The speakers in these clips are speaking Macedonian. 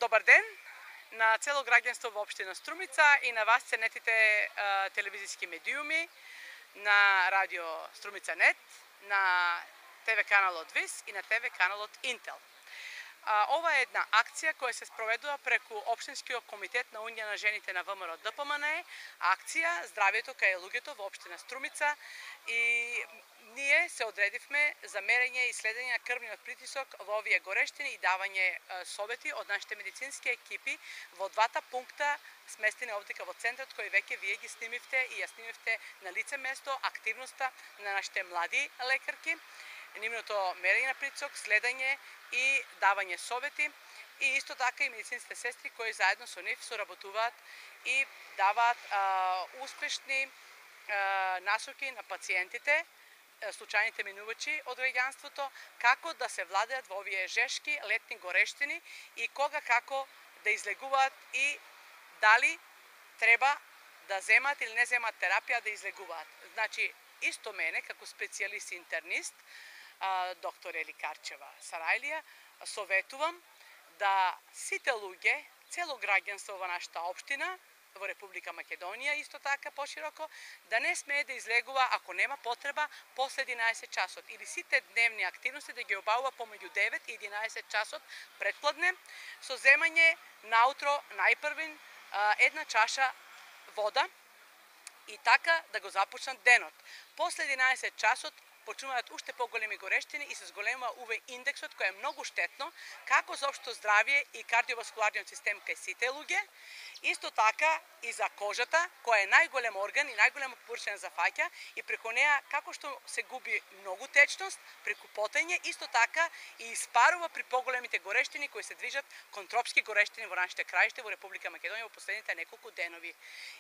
Добар ден на цело граѓанство во општина Струмица и на вас ценетите телевизиски медиуми, на радио Струмица Нет, на ТВ каналот ВИС и на ТВ каналот Интел. Ова е една акција која се спроведува преку Општинскиот комитет на Унија на жените на ВМРО ДПМН, акција Здравието кај луѓето во општина Струмица, и ние се одредивме за мерење и следење на крвниот притисок во овие горештини и давање совети од нашите медицински екипи во двата пункта сместени овдека во центарот, кој веќе вие ги снимивте и ја снимивте на лице место активноста на нашите млади лекарки, нивното мерење на притисок, следење и давање совети, и исто така и медицинските сестри кои заедно со нив соработуваат и даваат успешни насоки на пациентите, случајните минувачи од граѓанството, како да се владеат во овие жешки летни горештини и кога како да излегуваат и дали треба да земат или не земат терапија да излегуваат. Значи, исто мене, како специјалист интернист, доктор Ели Карчева Сарајлија, советувам да сите луѓе, цело граѓанство во нашата општина, во Република Македонија, исто така пошироко, да не смее да излегува ако нема потреба после 11 часот, или сите дневни активности да ги обавува помеѓу 9 и 11 часот предпладне, со земање наутро најпрвин една чаша вода и така да го започнат денот. После 11 часот почнуваат уште поголеми горештини и се зголемува УВ индексот, кој е многу штетно како за општо здравје и кардиоваскуларниот систем кај сите луѓе, исто така и за кожата, која е најголем орган и најголема површина за фаќа, и преку неа како што се губи многу течност преку потење, исто така и испарува при поголемите горештини кои се движат кон тропски горештини во нашите краиште во Република Македонија во последните неколку денови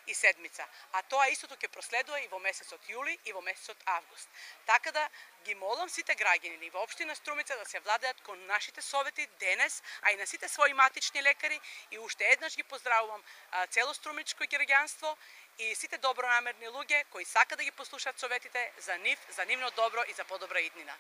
и седмица. А тоа истото ќе проследува и во месецот јули и во месецот август. Така да ги молам сите граѓани во општина Струмица да се владеат кон нашите совети денес, а и на сите своји матични лекари, и уште еднаш ги поздравувам цело струмичко граѓанство и сите добронамерни луѓе кои сака да ги послушаат советите за нив, за нивно добро и за подобра иднина.